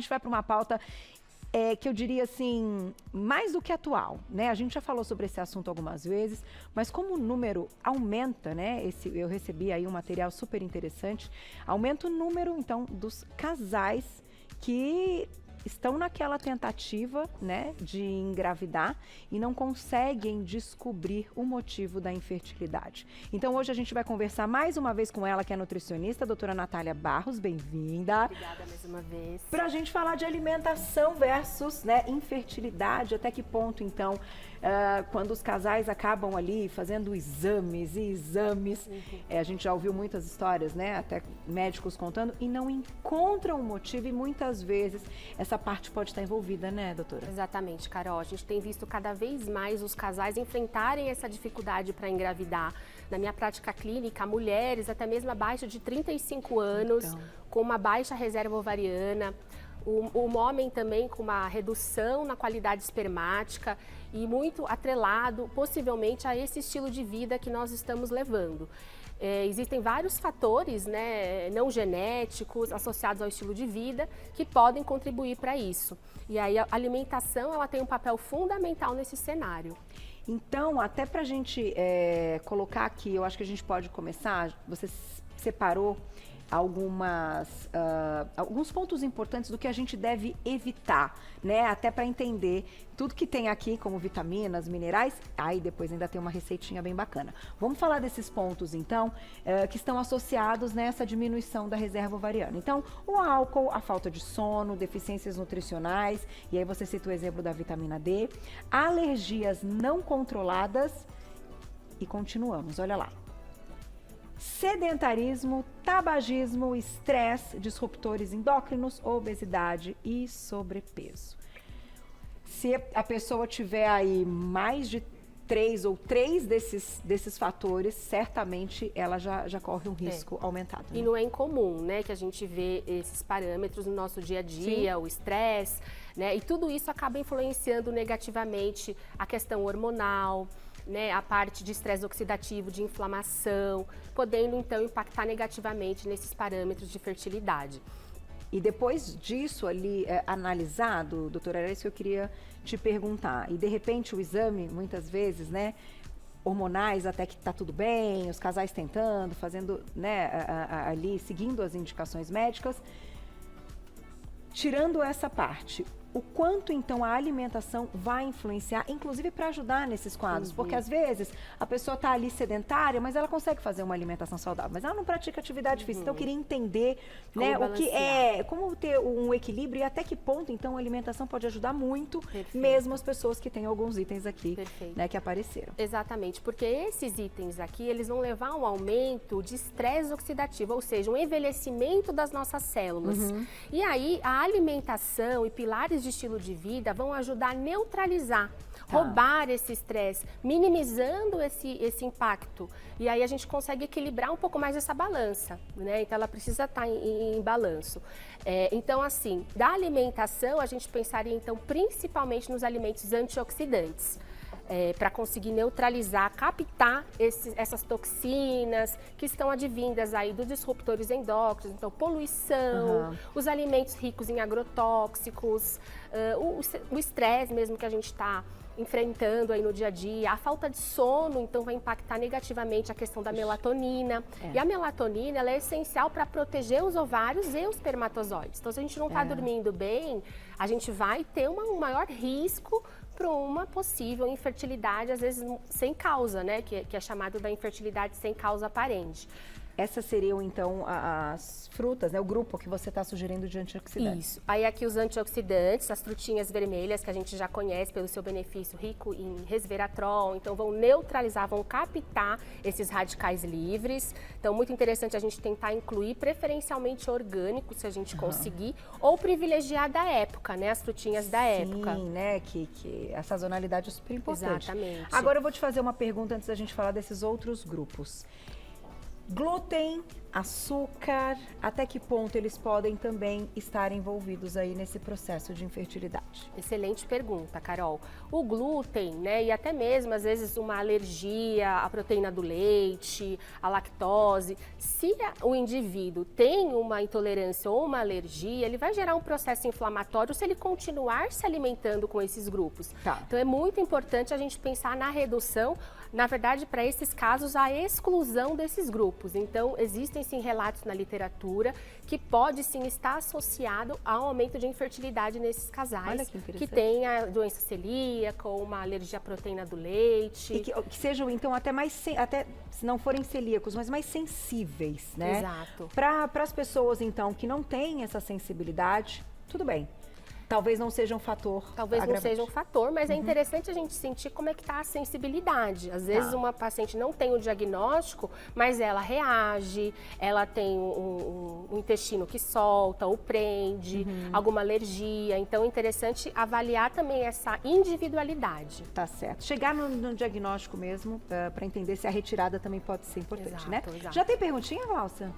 gente vai para uma pauta que eu diria assim, mais do que atual, né? A gente já falou sobre esse assunto algumas vezes, mas como o número aumenta, né? Eu recebi aí um material super interessante, aumenta o número, então, dos casais que estão naquela tentativa, né, de engravidar e não conseguem descobrir o motivo da infertilidade. Então hoje a gente vai conversar mais uma vez com ela, que é nutricionista, a doutora Natália Barros, bem-vinda. Obrigada mais uma vez. Pra gente falar de alimentação versus, né, infertilidade, até que ponto então, quando os casais acabam ali fazendo exames e exames, a gente já ouviu muitas histórias, né, até médicos contando, e não encontram o motivo e muitas vezes essa parte pode estar envolvida, né, doutora? Exatamente, Carol. A gente tem visto cada vez mais os casais enfrentarem essa dificuldade para engravidar. Na minha prática clínica, mulheres até mesmo abaixo de 35 anos, com uma baixa reserva ovariana, o homem também com uma redução na qualidade espermática e muito atrelado, possivelmente, a esse estilo de vida que nós estamos levando. Existem vários fatores, né, não genéticos associados ao estilo de vida que podem contribuir para isso. E aí a alimentação ela tem um papel fundamental nesse cenário. Então, até para a gente colocar aqui, eu acho que a gente pode começar, você separou alguns pontos importantes do que a gente deve evitar, né? Até para entender tudo que tem aqui, como vitaminas, minerais. Aí depois ainda tem uma receitinha bem bacana. Vamos falar desses pontos, então, que estão associados nessa diminuição da reserva ovariana. Então, o álcool, a falta de sono, deficiências nutricionais, e aí você cita o exemplo da vitamina D, alergias não controladas, e continuamos, olha lá. Sedentarismo, tabagismo, estresse, disruptores endócrinos, obesidade e sobrepeso. Se a pessoa tiver aí mais de três desses fatores, certamente ela já corre um risco aumentado. Né? E não é incomum, né, que a gente vê esses parâmetros no nosso dia a dia, o estresse, né, e tudo isso acaba influenciando negativamente a questão hormonal, né, a parte de estresse oxidativo, de inflamação, podendo então impactar negativamente nesses parâmetros de fertilidade. E depois disso ali analisado, doutora, era isso que eu queria te perguntar. E de repente o exame, muitas vezes, né, hormonais até que tá tudo bem, os casais tentando, fazendo, né, ali, seguindo as indicações médicas, tirando essa parte, o quanto então a alimentação vai influenciar, inclusive para ajudar nesses quadros, porque às vezes a pessoa está ali sedentária, mas ela consegue fazer uma alimentação saudável, mas ela não pratica atividade física. Então eu queria entender, né, o que como ter um equilíbrio e até que ponto então a alimentação pode ajudar muito, mesmo as pessoas que têm alguns itens aqui, né, que apareceram. Exatamente, porque esses itens aqui, eles vão levar a um aumento de estresse oxidativo, ou seja, um envelhecimento das nossas células. E aí a alimentação e pilares de estilo de vida vão ajudar a neutralizar, roubar esse estresse, minimizando esse impacto. E aí a gente consegue equilibrar um pouco mais essa balança, né? Então ela precisa estar em balanço. Então assim, da alimentação a gente pensaria então principalmente nos alimentos antioxidantes. Para conseguir neutralizar, captar essas toxinas que estão advindas aí dos disruptores endócrinos, então poluição, os alimentos ricos em agrotóxicos, o estresse mesmo que a gente está enfrentando aí no dia a dia, a falta de sono, então vai impactar negativamente a questão da melatonina. E a melatonina, ela é essencial para proteger os ovários e os espermatozoides. Então se a gente não está dormindo bem, a gente vai ter um maior risco para uma possível infertilidade, às vezes sem causa, né? Que é chamado da infertilidade sem causa aparente. Essas seriam, então, as frutas, né? O grupo que você está sugerindo de antioxidantes. Isso. Aí aqui os antioxidantes, as frutinhas vermelhas, que a gente já conhece pelo seu benefício rico em resveratrol, então vão neutralizar, vão captar esses radicais livres. Então, muito interessante a gente tentar incluir preferencialmente orgânicos, se a gente conseguir, ou privilegiar da época, né? As frutinhas da época. Sim, né? Que a sazonalidade é super importante. Exatamente. Agora eu vou te fazer uma pergunta antes da gente falar desses outros grupos. Glúten, açúcar, até que ponto eles podem também estar envolvidos aí nesse processo de infertilidade? Excelente pergunta, Carol. O glúten, né, e até mesmo às vezes uma alergia à proteína do leite, à lactose, se o indivíduo tem uma intolerância ou uma alergia, ele vai gerar um processo inflamatório se ele continuar se alimentando com esses grupos. Tá. Então é muito importante a gente pensar na redução, na verdade, para esses casos, a exclusão desses grupos. Então, existem sim relatos na literatura que pode sim estar associado ao aumento de infertilidade nesses casais que têm a doença celíaca ou uma alergia à proteína do leite. E que sejam, então, até se não forem celíacos, mas mais sensíveis, né? Exato. Para as pessoas, então, que não têm essa sensibilidade, tudo bem. Talvez não seja um fator Talvez agravante. não seja um fator, mas é interessante a gente sentir como é que está a sensibilidade. Às vezes uma paciente não tem o diagnóstico, mas ela reage, ela tem um intestino que solta ou prende, alguma alergia. Então é interessante avaliar também essa individualidade. Tá certo. Chegar no diagnóstico mesmo, para entender se a retirada também pode ser importante, Exato, né? exato. Já tem perguntinha, Valsa?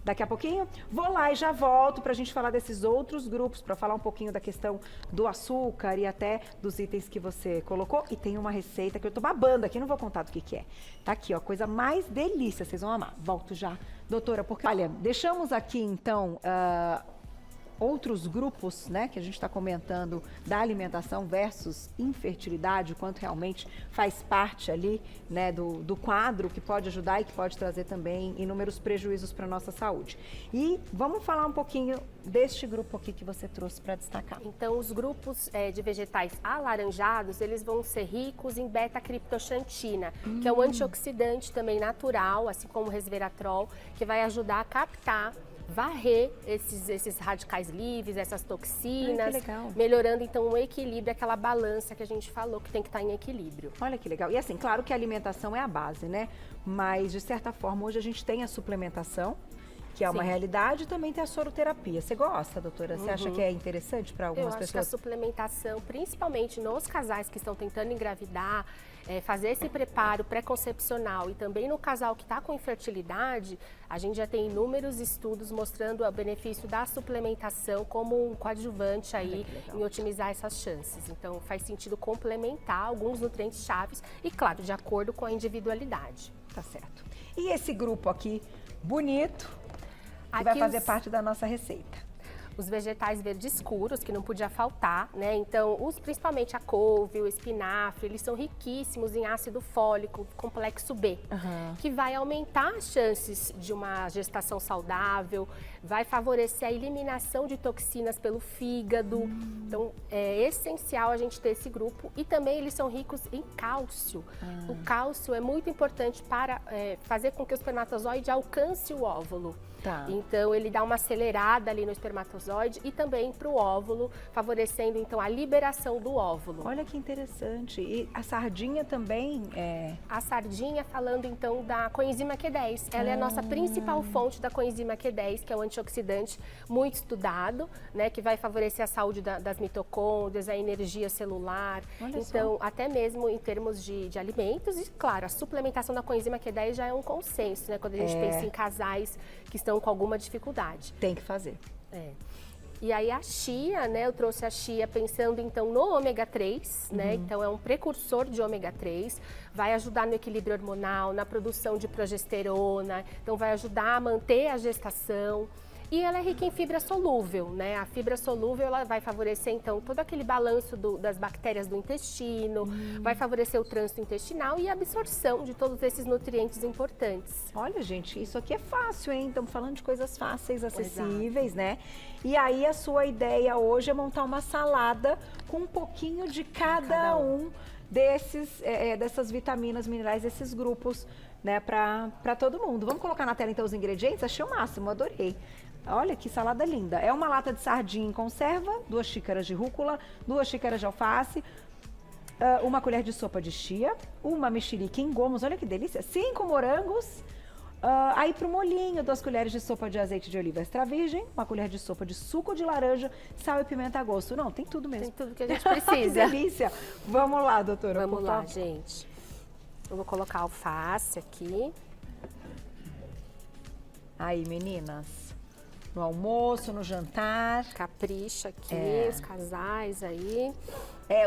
Daqui a pouquinho, vou lá e já volto para a gente falar desses outros grupos, para falar um pouquinho da questão do açúcar e até dos itens que você colocou. E tem uma receita que eu tô babando aqui, não vou contar do que é. Tá aqui, ó, coisa mais delícia, vocês vão amar. Volto já, doutora, porque, olha, deixamos aqui então outros grupos, né, que a gente está comentando da alimentação versus infertilidade, o quanto realmente faz parte ali, né, do quadro que pode ajudar e que pode trazer também inúmeros prejuízos para a nossa saúde. E vamos falar um pouquinho deste grupo aqui que você trouxe para destacar. Então, os grupos de vegetais alaranjados, eles vão ser ricos em beta-criptoxantina, que é um antioxidante também natural, assim como o resveratrol, que vai ajudar a captar, varrer esses radicais livres, essas toxinas, melhorando então o equilíbrio, aquela balança que a gente falou que tem que estar em equilíbrio. Olha que legal. E assim, claro que a alimentação é a base, né? Mas de certa forma hoje a gente tem a suplementação, que é uma realidade, e também tem a soroterapia. Você gosta, doutora? Você acha que é interessante para algumas pessoas? Eu acho que a suplementação, principalmente nos casais que estão tentando engravidar, fazer esse preparo pré-concepcional e também no casal que está com infertilidade, a gente já tem inúmeros estudos mostrando o benefício da suplementação como um coadjuvante aí em otimizar essas chances. Então faz sentido complementar alguns nutrientes chaves e, claro, de acordo com a individualidade. Tá certo. E esse grupo aqui, bonito, que vai fazer parte da nossa receita. Os vegetais verdes escuros, que não podia faltar, né? Então, principalmente a couve, o espinafre, eles são riquíssimos em ácido fólico, complexo B, que vai aumentar as chances de uma gestação saudável, vai favorecer a eliminação de toxinas pelo fígado. Então, é essencial a gente ter esse grupo. E também eles são ricos em cálcio. O cálcio é muito importante para fazer com que o espermatozoide alcance o óvulo. Tá. Então, ele dá uma acelerada ali no espermatozoide e também para o óvulo, favorecendo, então, a liberação do óvulo. Olha que interessante. E a sardinha também é... A sardinha, falando, então, da coenzima Q10. Ela é a nossa principal fonte da coenzima Q10, que é um antioxidante muito estudado, né, que vai favorecer a saúde das mitocôndrias, a energia celular. Olha então, só. até mesmo em termos de alimentos. E, claro, a suplementação da coenzima Q10 já é um consenso, né, quando a gente pensa em casais que estão com alguma dificuldade. Tem que fazer. E aí a chia, né, eu trouxe a chia pensando então no ômega 3, né, então é um precursor de ômega 3, vai ajudar no equilíbrio hormonal, na produção de progesterona, então vai ajudar a manter a gestação. E ela é rica em fibra solúvel, né? A fibra solúvel ela vai favorecer, então, todo aquele balanço das bactérias do intestino, vai favorecer o trânsito intestinal e a absorção de todos esses nutrientes importantes. Olha, gente, isso aqui é fácil, hein? Estamos falando de coisas fáceis, acessíveis, né? E aí a sua ideia hoje é montar uma salada com um pouquinho de cada um dessas vitaminas, minerais, desses grupos, né, para todo mundo. Vamos colocar na tela, então, os ingredientes? Achei o máximo, adorei. Olha que salada linda. É uma lata de sardinha em conserva, 2 xícaras de rúcula, 2 xícaras de alface, 1 colher de sopa de chia, 1 mexerica em gomos, olha que delícia, 5 morangos. Aí pro molhinho, 2 colheres de sopa de azeite de oliva extra virgem, 1 colher de sopa de suco de laranja, sal e pimenta a gosto. Não, tem tudo mesmo. Tem tudo que a gente precisa. Que delícia. Vamos lá, doutora. Vamos lá, gente. Eu vou colocar alface aqui. Aí, meninas, no almoço, no jantar. Capricha aqui, os casais aí.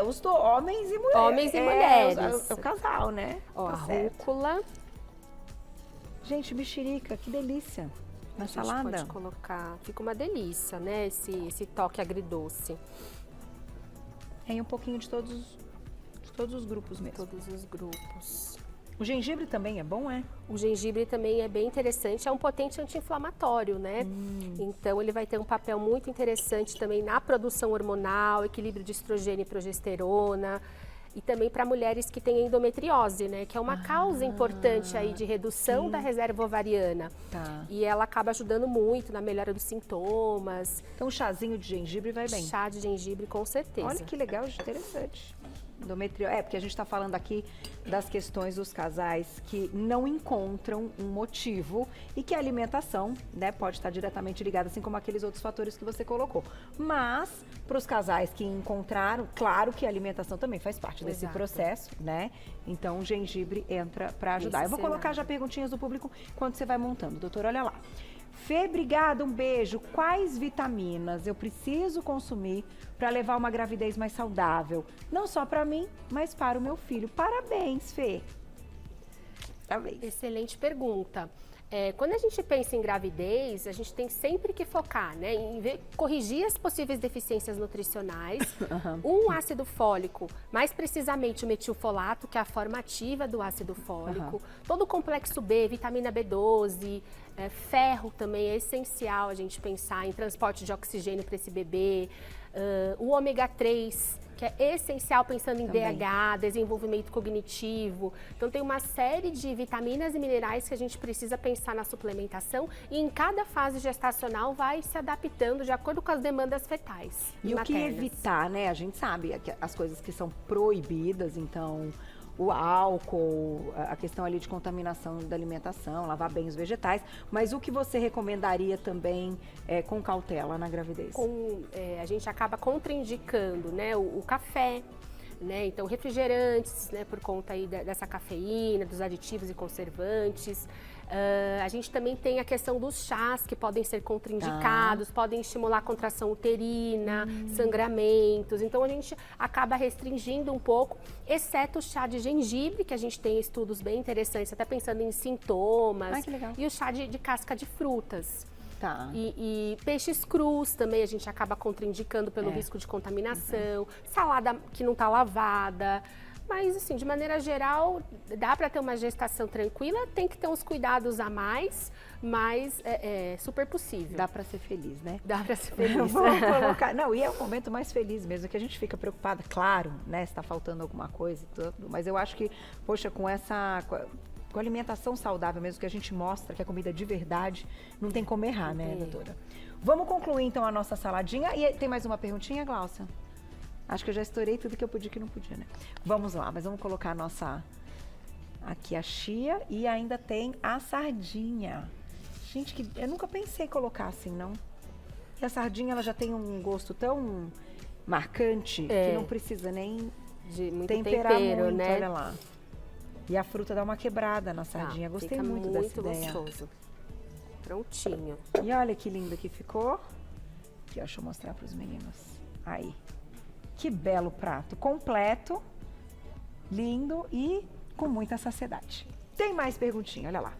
Os homens e mulheres. Homens e mulheres. É o casal, né? Ó, Tá a certo. rúcula. Gente, mexerica, que delícia. Na A gente salada. pode colocar, fica uma delícia, né? Esse toque agridoce. Tem um pouquinho de todos os grupos mesmo. Todos os grupos. O gengibre também é bom, é? O gengibre também é bem interessante, é um potente anti-inflamatório, né? Então ele vai ter um papel muito interessante também na produção hormonal, equilíbrio de estrogênio e progesterona. E também para mulheres que têm endometriose, né? Que é uma causa importante aí de redução da reserva ovariana. Tá. E ela acaba ajudando muito na melhora dos sintomas. Então, o chazinho de gengibre vai bem. Chá de gengibre, com certeza. Olha que legal, interessante. Endometriose. Porque a gente está falando aqui das questões dos casais que não encontram um motivo e que a alimentação, né, pode estar diretamente ligada, assim como aqueles outros fatores que você colocou. Mas, para os casais que encontraram, claro que a alimentação também faz parte desse processo, né? Então, o gengibre entra para ajudar. Eu vou colocar já perguntinhas do público enquanto você vai montando. Doutor, olha lá. Fê, obrigada, um beijo. Quais vitaminas eu preciso consumir para levar uma gravidez mais saudável? Não só para mim, mas para o meu filho. Parabéns, Fê. Parabéns. Excelente pergunta. Quando a gente pensa em gravidez, a gente tem sempre que focar, né, em corrigir as possíveis deficiências nutricionais, um ácido fólico, mais precisamente o metilfolato, que é a forma ativa do ácido fólico, todo o complexo B, vitamina B12, ferro também é essencial a gente pensar em transporte de oxigênio para esse bebê, o ômega 3, que é essencial pensando em DH, desenvolvimento cognitivo. Então tem uma série de vitaminas e minerais que a gente precisa pensar na suplementação e em cada fase gestacional vai se adaptando de acordo com as demandas fetais E maternas. o que evitar, né? A gente sabe as coisas que são proibidas, então o álcool, a questão ali de contaminação da alimentação, lavar bem os vegetais, mas o que você recomendaria também com cautela na gravidez? A gente acaba contraindicando, né, o café, né, então refrigerantes, né, por conta aí dessa cafeína, dos aditivos e conservantes. A gente também tem a questão dos chás que podem ser contraindicados, podem estimular a contração uterina, sangramentos. Então a gente acaba restringindo um pouco, exceto o chá de gengibre, que a gente tem estudos bem interessantes, até pensando em sintomas. Que legal. E o chá de casca de frutas. Tá. E peixes crus também a gente acaba contraindicando pelo risco de contaminação, salada que não está lavada. Mas, assim, de maneira geral, dá para ter uma gestação tranquila, tem que ter uns cuidados a mais, mas é super possível. Dá para ser feliz, né? Dá para ser feliz. Vamos colocar. Não, e é o momento mais feliz mesmo, que a gente fica preocupada, claro, né? Se está faltando alguma coisa e tudo, mas eu acho que, poxa, com alimentação saudável mesmo, que a gente mostra que é comida de verdade, não tem como errar, né, doutora? Vamos concluir, então, a nossa saladinha. E tem mais uma perguntinha, Glaucia? Acho que eu já estourei tudo que eu podia e que não podia, né? Vamos lá, mas vamos colocar a nossa... Aqui a chia e ainda tem a sardinha. Gente, que eu nunca pensei em colocar assim, não. E a sardinha, ela já tem um gosto tão marcante que não precisa nem de muito temperar tempero, muito, né? olha lá. E a fruta dá uma quebrada na sardinha. Gostei fica muito dessa ideia. gostoso. Prontinho. E olha que lindo que ficou. Aqui, ó, deixa eu mostrar para os meninos. Aí. Que belo prato, completo, lindo e com muita saciedade. Tem mais perguntinha, olha lá.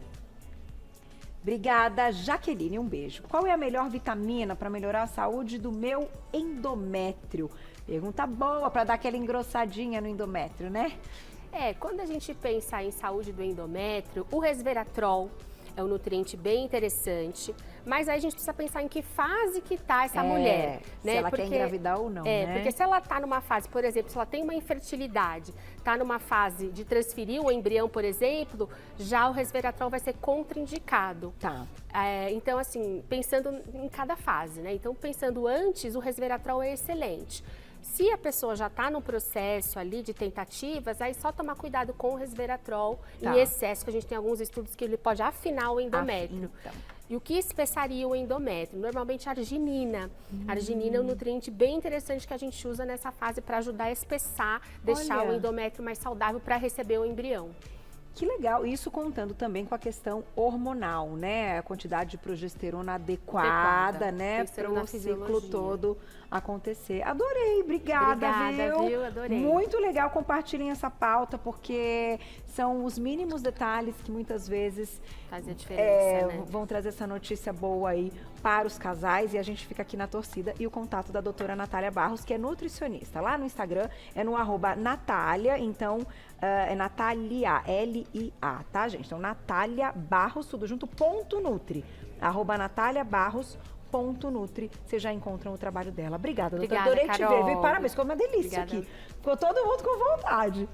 Obrigada, Jaqueline, um beijo. Qual é a melhor vitamina para melhorar a saúde do meu endométrio? Pergunta boa para dar aquela engrossadinha no endométrio, né? Quando a gente pensa em saúde do endométrio, o resveratrol é um nutriente bem interessante, mas aí a gente precisa pensar em que fase que está essa mulher, né? Se ela quer engravidar ou não, né? Porque se ela está numa fase, por exemplo, se ela tem uma infertilidade, está numa fase de transferir o embrião, por exemplo, já o resveratrol vai ser contraindicado. Tá. Então, assim, pensando em cada fase, né? Então, pensando antes, o resveratrol é excelente. Se a pessoa já está no processo ali de tentativas, aí só tomar cuidado com o resveratrol em excesso, que a gente tem alguns estudos que ele pode afinar o endométrio. Então. E o que espessaria o endométrio? Normalmente a arginina. A arginina é um nutriente bem interessante que a gente usa nessa fase para ajudar a espessar, deixar o endométrio mais saudável para receber o embrião. Que legal, isso contando também com a questão hormonal, né? A quantidade de progesterona adequada, né? Para o ciclo todo acontecer. Adorei, obrigada, viu? Adorei. Muito legal, compartilhem essa pauta, porque são os mínimos detalhes que muitas vezes fazem a diferença, né? Vão trazer essa notícia boa aí para os casais, e a gente fica aqui na torcida. E o contato da doutora Natália Barros, que é nutricionista, lá no Instagram, é no @Natália, então é Natália, L-I-A, tá, gente? Então, Natália Barros, tudo junto, .nutri, @NatáliaBarros.nutri, vocês já encontram o trabalho dela. Obrigada, doutora. Adorei te ver, viu? Parabéns, ficou uma delícia aqui. Ficou todo mundo com vontade.